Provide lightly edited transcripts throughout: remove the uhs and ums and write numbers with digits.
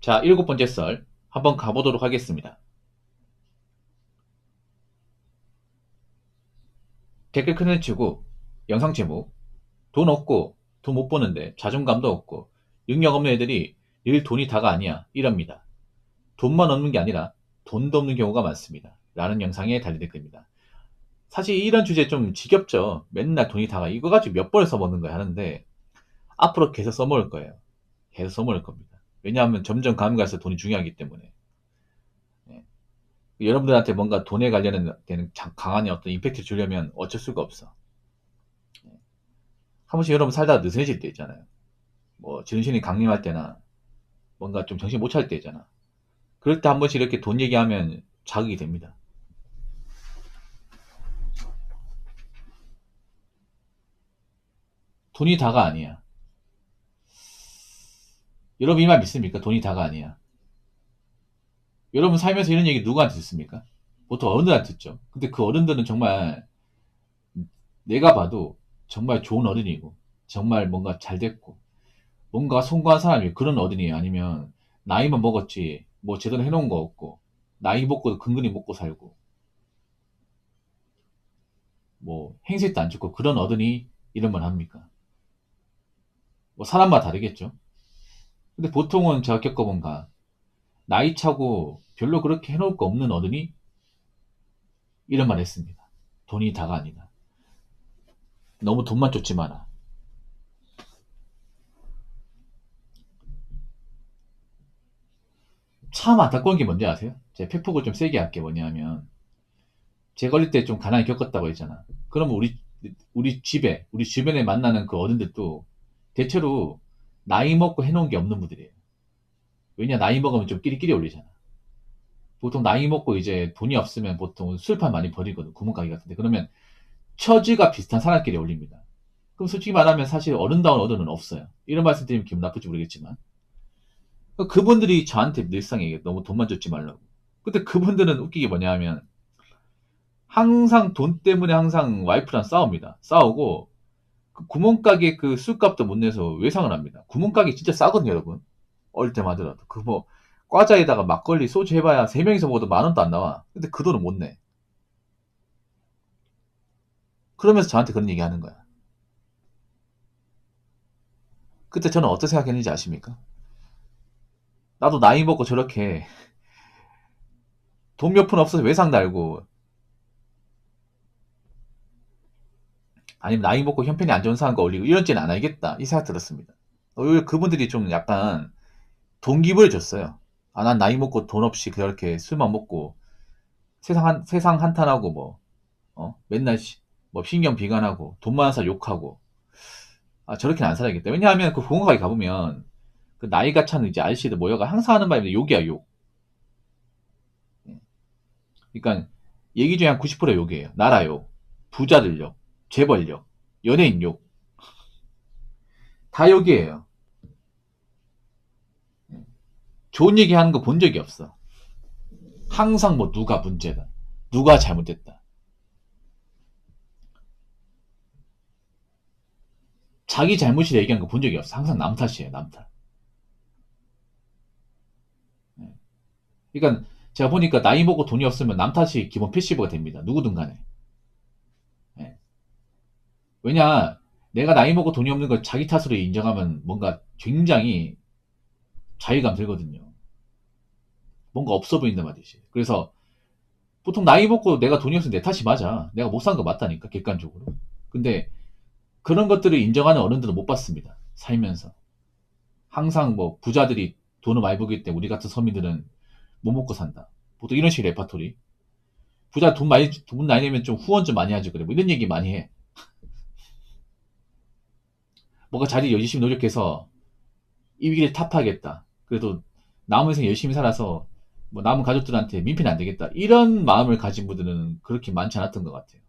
자, 7번째 썰 한번 가보도록 하겠습니다. 댓글 큰일 치고 영상 제목 돈 없고 돈 못 버는데 자존감도 없고 능력 없는 애들이 늘 돈이 다가 아니야 이럽니다. 돈만 없는 게 아니라 돈도 없는 경우가 많습니다. 라는 영상에 달린 댓글입니다. 사실 이런 주제 좀 지겹죠. 맨날 돈이 다가 이거 가지고 몇 번을 써먹는 거야 하는데 앞으로 계속 써먹을 거예요. 계속 써먹을 겁니다. 왜냐하면 점점 가면 갈수록 돈이 중요하기 때문에. 예. 여러분들한테 뭔가 돈에 관련된 강한 어떤 임팩트를 주려면 어쩔 수가 없어. 한 번씩 여러분 살다가 느슨해질 때 있잖아요. 뭐 정신이 강림할 때나 뭔가 좀 정신 못 차릴 때 있잖아. 그럴 때 한 번씩 이렇게 돈 얘기하면 자극이 됩니다. 돈이 다가 아니야. 여러분 이 말 믿습니까? 돈이 다가 아니야. 여러분 살면서 이런 얘기 누구한테 듣습니까? 보통 어른들한테 듣죠. 근데 그 어른들은 정말 내가 봐도 정말 좋은 어른이고 정말 뭔가 잘 됐고 뭔가 송구한 사람이 그런 어른이에요. 아니면 나이만 먹었지 뭐 제대로 해놓은 거 없고 나이 먹고도 근근히 먹고 살고 뭐 행색도 안 좋고 그런 어른이 이런 말 합니까? 뭐 사람마다 다르겠죠. 근데 보통은 제가 겪어본 가 나이 차고 별로 그렇게 해놓을 거 없는 어른이 이런 말 했습니다. 돈이 다가 아니다. 너무 돈만 쫓지 마라. 참 안타까운 게 뭔지 아세요? 제가 팩폭을 좀 세게 할게 뭐냐면 제가 어릴 때 좀 가난히 겪었다고 했잖아. 그러면 우리 집에 우리 주변에 만나는 그 어른들도 대체로 나이 먹고 해놓은 게 없는 분들이에요. 왜냐 나이 먹으면 좀 끼리끼리 올리잖아. 보통 나이 먹고 이제 돈이 없으면 보통 술판 많이 버리거든. 구멍가게 같은데. 그러면 처지가 비슷한 사람끼리 올립니다. 그럼 솔직히 말하면 사실 어른다운 어른은 없어요. 이런 말씀 드리면 기분 나쁠지 모르겠지만. 그분들이 저한테 늘상 얘기해. 너무 돈만 줬지 말라고. 근데 그분들은 웃기게 뭐냐 하면 항상 돈 때문에 항상 와이프랑 싸웁니다. 싸우고 그 구멍가게 그 술값도 못 내서 외상을 합니다. 구멍가게 진짜 싸거든요, 여러분. 어릴 때만 하더라도. 그 뭐 과자에다가 막걸리 소주 해봐야 세 명이서 먹어도 만 원도 안 나와. 근데 그 돈은 못 내. 그러면서 저한테 그런 얘기 하는 거야. 그때 저는 어떻게 생각했는지 아십니까? 나도 나이 먹고 저렇게 돈 몇 푼 없어서 외상 달고 아니면 나이 먹고 형편이 안 좋은 사람과 올리고 이런지는 안 알겠다. 이 생각 들었습니다. 오히려 그분들이 좀 약간 동기부여 줬어요. 아, 난 나이 먹고 돈 없이 그렇게 술만 먹고 세상 한탄하고 뭐, 맨날 뭐 신경 비관하고 돈 많은 사람 욕하고 아, 저렇게는 안 살아야겠다. 왜냐하면 그 공원가게 가보면 그 나이가 차는 이제 아저씨들 모여가 항상 하는 말이 욕이야, 욕. 그러니까 얘기 중에 한 90% 욕이에요. 나라 욕, 부자들 욕, 재벌 욕, 연예인 욕. 다 욕이에요. 좋은 얘기 하는 거 본 적이 없어. 항상 뭐 누가 문제다. 누가 잘못됐다. 자기 잘못이라 얘기한 거 본 적이 없어. 항상 남 탓이에요, 남 탓. 그러니까 제가 보니까 나이 먹고 돈이 없으면 남 탓이 기본 패시브가 됩니다. 누구든 간에. 예. 왜냐, 내가 나이 먹고 돈이 없는 걸 자기 탓으로 인정하면 뭔가 굉장히 자괴감 들거든요. 뭔가 없어 보인단 말이지. 그래서 보통 나이 먹고 내가 돈이 없으면 내 탓이 맞아. 내가 못 산 거 맞다니까, 객관적으로. 근데 그런 것들을 인정하는 어른들은 못 봤습니다. 살면서. 항상 뭐 부자들이 돈을 많이 벌기 때문에 우리 같은 서민들은 못 먹고 산다. 보통 이런 식의 레파토리. 부자 돈 많이 내면 좀 후원 좀 많이 하죠. 그래. 뭐 이런 얘기 많이 해. 뭔가 자리 열심히 노력해서 이 위기를 타파하겠다. 그래도 남은 인생 열심히 살아서 뭐 남은 가족들한테 민폐는 안 되겠다. 이런 마음을 가진 분들은 그렇게 많지 않았던 것 같아요.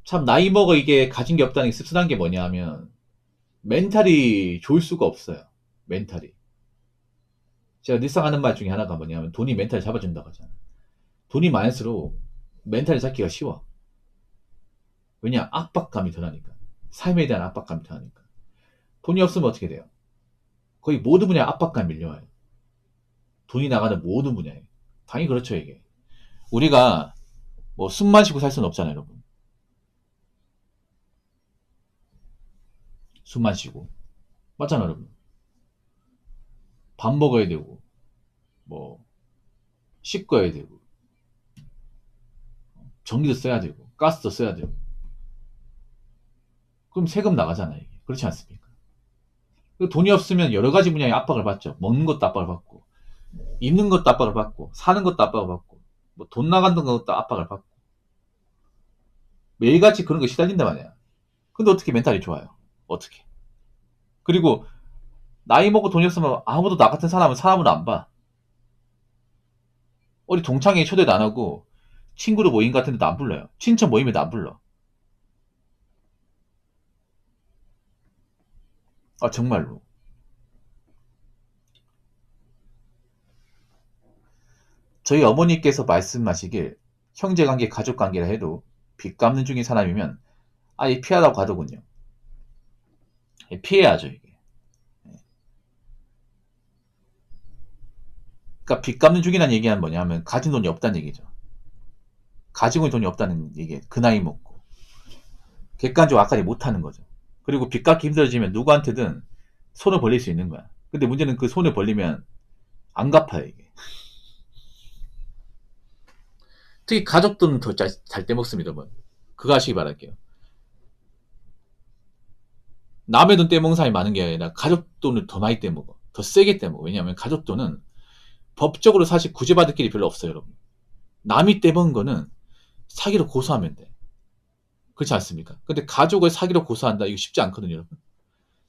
참 나이 먹어 이게 가진 게 없다는 게 씁쓸한 게 뭐냐 하면 멘탈이 좋을 수가 없어요. 멘탈이. 제가 늘상 하는 말 중에 하나가 뭐냐면 돈이 멘탈을 잡아준다고 하잖아. 돈이 많을수록 멘탈을 잡기가 쉬워. 왜냐? 압박감이 덜하니까. 삶에 대한 압박감이 더하니까. 돈이 없으면 어떻게 돼요? 거의 모든 분야에 압박감이 밀려와요. 돈이 나가는 모든 분야에. 당연히 그렇죠, 이게. 우리가 뭐 숨만 쉬고 살 수는 없잖아요, 여러분. 숨만 쉬고. 맞잖아요, 여러분. 밥 먹어야 되고, 뭐, 씻어야 되고, 전기도 써야 되고, 가스도 써야 되고. 그럼 세금 나가잖아요, 이게. 그렇지 않습니까? 돈이 없으면 여러 가지 분야에 압박을 받죠. 먹는 것도 압박을 받고, 입는 것도 압박을 받고, 사는 것도 압박을 받고, 뭐 돈 나가는 것도 압박을 받고. 매일같이 그런 거 시달린단 말이야. 근데 어떻게 멘탈이 좋아요? 어떻게? 그리고 나이 먹고 돈이 없으면 아무도 나 같은 사람은 안 봐. 어디 동창회에 초대도 안 하고 친구들 모임 같은 데도 안 불러요. 친척 모임에도 안 불러. 아, 정말로. 저희 어머니께서 말씀하시길 형제관계, 가족관계라 해도 빚 갚는 중인 사람이면 아예 피하라고 하더군요. 피해야죠, 이게. 그러니까 빚 갚는 중이라는 얘기는 뭐냐면 가진 돈이 없다는 얘기죠. 가지고 있는 돈이 없다는 얘기예요. 그 나이 먹고. 객관적으로 악화를 못하는 거죠. 그리고 빚 갚기 힘들어지면 누구한테든 손을 벌릴 수 있는 거야. 근데 문제는 그 손을 벌리면 안 갚아요, 이게. 특히 가족들은 더 잘 떼먹습니다, 뭐. 그거 하시기 바랄게요. 남의 돈 떼먹는 사람이 많은 게 아니라 가족 돈을 더 많이 떼먹어. 더 세게 떼먹어. 왜냐하면 가족 돈은 법적으로 사실 구제받을 길이 별로 없어요, 여러분. 남이 떼먹은 거는 사기로 고소하면 돼. 그렇지 않습니까? 근데 가족을 사기로 고소한다? 이거 쉽지 않거든요, 여러분.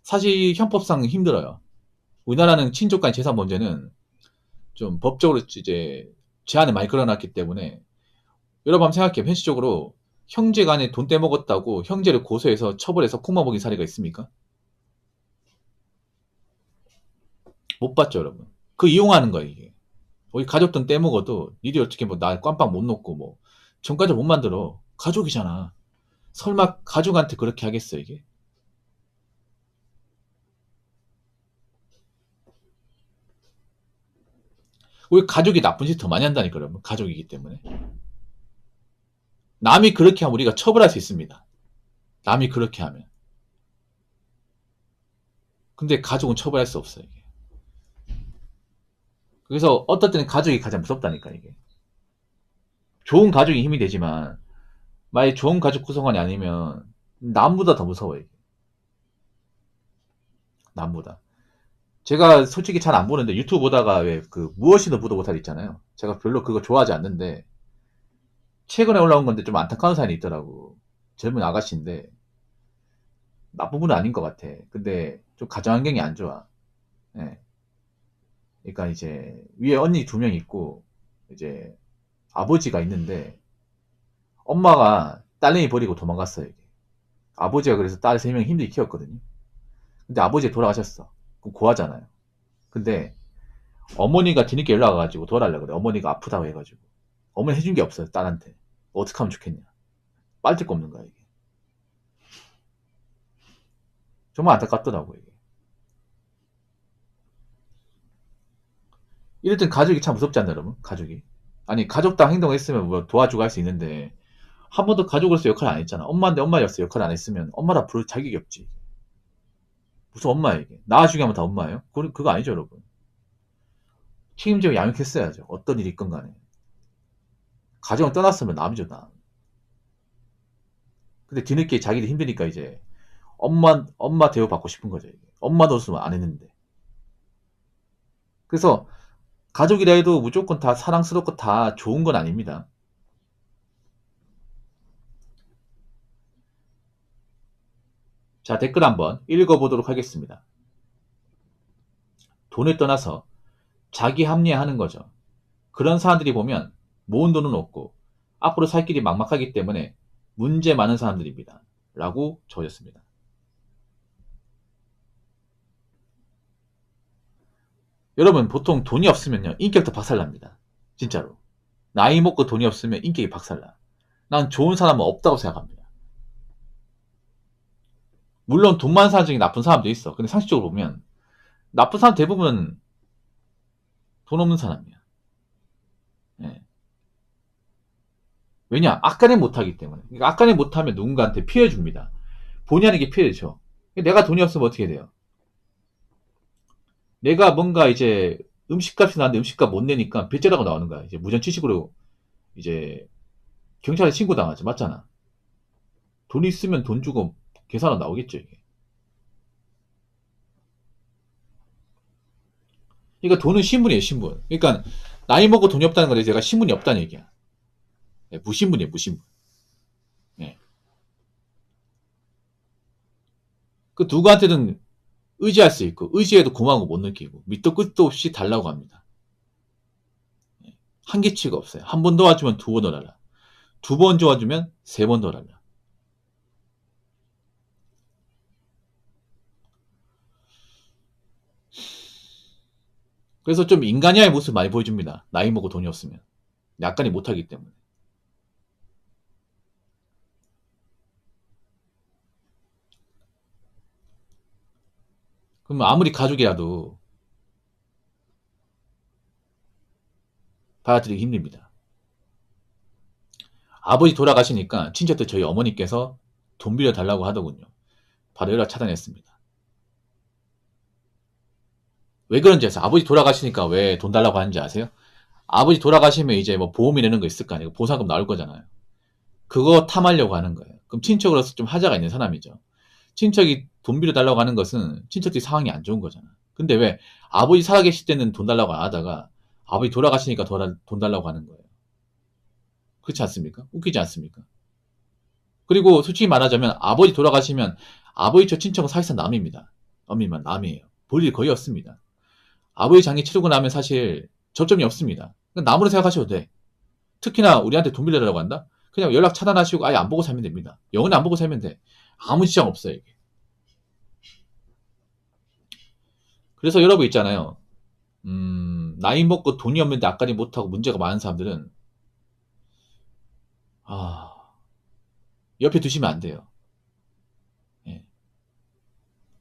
사실 형법상 힘들어요. 우리나라는 친족 간 재산 문제는 좀 법적으로 이제 제한을 많이 걸어놨기 때문에 여러분 한번 생각해요. 현실적으로 형제 간에 돈 떼먹었다고 형제를 고소해서 처벌해서 콩만 먹인 사례가 있습니까? 못 봤죠, 여러분. 그 이용하는 거예요, 이게. 우리 가족 돈 떼먹어도 니들이 어떻게 뭐 나 ቋ빵 못 놓고 뭐 전과자 못 만들어. 가족이잖아. 설마 가족한테 그렇게 하겠어, 이게? 우리 가족이 나쁜 짓 더 많이 한다니까, 여러분. 가족이기 때문에. 남이 그렇게 하면 우리가 처벌할 수 있습니다. 남이 그렇게 하면. 근데 가족은 처벌할 수 없어요, 이게. 그래서 어떨 때는 가족이 가장 무섭다니까, 이게. 좋은 가족이 힘이 되지만 만약에 좋은 가족 구성원이 아니면 남보다 더 무서워요, 이게. 남보다. 제가 솔직히 잘 안 보는데 유튜브 보다가 왜 그 무엇이든 보도 못할 있잖아요. 제가 별로 그거 좋아하지 않는데 최근에 올라온 건데 좀 안타까운 사연이 있더라고. 젊은 아가씨인데 나쁜 분은 아닌 것 같아. 근데 좀 가정 환경이 안 좋아. 예. 그러니까 이제 위에 언니 2명 있고 이제 아버지가 있는데 엄마가 딸내미 버리고 도망갔어요, 이게. 아버지가 그래서 딸 3명 힘들게 키웠거든요. 근데 아버지 돌아가셨어. 그럼 고하잖아요. 근데 어머니가 뒤늦게 연락 와가지고 도와달라고 그래. 어머니가 아프다고 해가지고. 어머니 해준 게 없어요, 딸한테. 어떻게 하면 좋겠냐. 빨 데가 없는 거야, 이게. 정말 안타깝더라고, 이게. 이럴 땐 가족이 참 무섭지 않나, 여러분? 가족이. 아니, 가족당 행동했으면 뭐 도와주고 할 수 있는데, 한 번도 가족으로서 역할 안 했잖아. 엄마인데 엄마였어 역할 안 했으면 엄마라 부를 자격이 없지. 무슨 엄마야, 이게. 나중에 하면 다 엄마예요? 그거 아니죠, 여러분. 책임지고 양육했어야죠. 어떤 일이 있건 간에. 가정을 떠났으면 남이죠, 남. 근데 뒤늦게 자기도 힘드니까 이제 엄마 대우 받고 싶은 거죠, 이게. 엄마 노릇은 안 했는데. 그래서 가족이라 해도 무조건 다 사랑스럽고 다 좋은 건 아닙니다. 자, 댓글 한번 읽어보도록 하겠습니다. 돈을 떠나서 자기 합리화하는 거죠. 그런 사람들이 보면 모은 돈은 없고 앞으로 살 길이 막막하기 때문에 문제 많은 사람들입니다. 라고 적어졌습니다. 여러분, 보통 돈이 없으면요, 인격도 박살납니다. 진짜로. 나이 먹고 돈이 없으면 인격이 박살나. 난 좋은 사람은 없다고 생각합니다. 물론 돈 많은 사람 중에 나쁜 사람도 있어. 근데 상식적으로 보면 나쁜 사람 대부분 돈 없는 사람이야. 예. 왜냐? 악간에 못하기 때문에. 그러니까 악간에 못하면 누군가한테 피해 줍니다. 본의 아니게 피해를 줘. 내가 돈이 없으면 어떻게 돼요? 내가 뭔가 이제 음식값이 나는데 음식값 못 내니까 빚자라고 나오는 거야. 이제 무전취식으로 이제 경찰에 신고당하지. 맞잖아. 돈 있으면 돈 주고 계산은 나오겠죠, 이게. 그러니까 돈은 신분이에요, 신분. 그러니까 나이 먹고 돈이 없다는 건데 제가 신분이 없다는 얘기야. 예, 무신분이에요, 무신분. 예. 그 누구한테든 의지할 수 있고 의지해도 고마운 거 못 느끼고 밑도 끝도 없이 달라고 합니다. 예. 한계치가 없어요. 한 번 도와주면 두 번 더 달라. 두 번 도와주면 세 번 더 달라. 그래서 좀 인간이야의 모습 많이 보여줍니다. 나이 먹고 돈이 없으면. 약간이 못하기 때문에. 그러면 아무리 가족이라도 받아들이기 힘듭니다. 아버지 돌아가시니까 친척들 저희 어머니께서 돈 빌려달라고 하더군요. 바로 연락 차단했습니다. 왜 그런지 아세요? 아버지 돌아가시니까 왜 돈 달라고 하는지 아세요? 아버지 돌아가시면 이제 뭐 보험이라는 거 있을 거 아니에요. 보상금 나올 거잖아요. 그거 탐하려고 하는 거예요. 그럼 친척으로서 좀 하자가 있는 사람이죠. 친척이 돈 빌려달라고 하는 것은 친척들이 상황이 안 좋은 거잖아. 근데 왜 아버지 살아계실 때는 돈 달라고 안 하다가 아버지 돌아가시니까 돈 달라고 하는 거예요. 그렇지 않습니까? 웃기지 않습니까? 그리고 솔직히 말하자면 아버지 돌아가시면 아버지 저 친척은 사실상 남입니다. 엄밀만 남이에요. 볼 일 거의 없습니다. 아버지 장례 치르고 나면 사실 접점이 없습니다. 남으로 생각하셔도 돼. 특히나 우리한테 돈 빌려달라고 한다? 그냥 연락 차단하시고 아예 안 보고 살면 됩니다. 영원히 안 보고 살면 돼. 아무 지장 없어요, 이게. 그래서 여러분 있잖아요. 나이 먹고 돈이 없는데 앞가림 못하고 문제가 많은 사람들은, 아, 옆에 두시면 안 돼요. 예.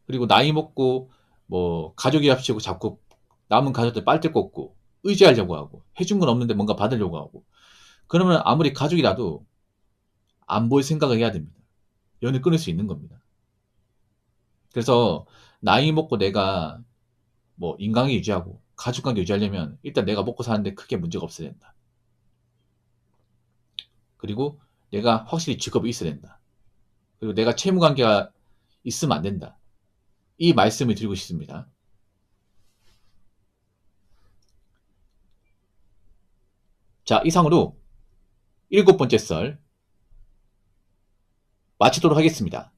그리고 나이 먹고, 뭐, 가족이 합치고 자꾸 남은 가족들 빨대 꽂고, 의지하려고 하고, 해준 건 없는데 뭔가 받으려고 하고, 그러면 아무리 가족이라도 안 볼 생각을 해야 됩니다. 연을 끊을 수 있는 겁니다. 그래서 나이 먹고 내가 뭐 인간관계 유지하고 가족관계 유지하려면 일단 내가 먹고 사는데 크게 문제가 없어야 된다. 그리고 내가 확실히 직업이 있어야 된다. 그리고 내가 채무관계가 있으면 안 된다. 이 말씀을 드리고 싶습니다. 자, 이상으로 7번째 썰 마치도록 하겠습니다.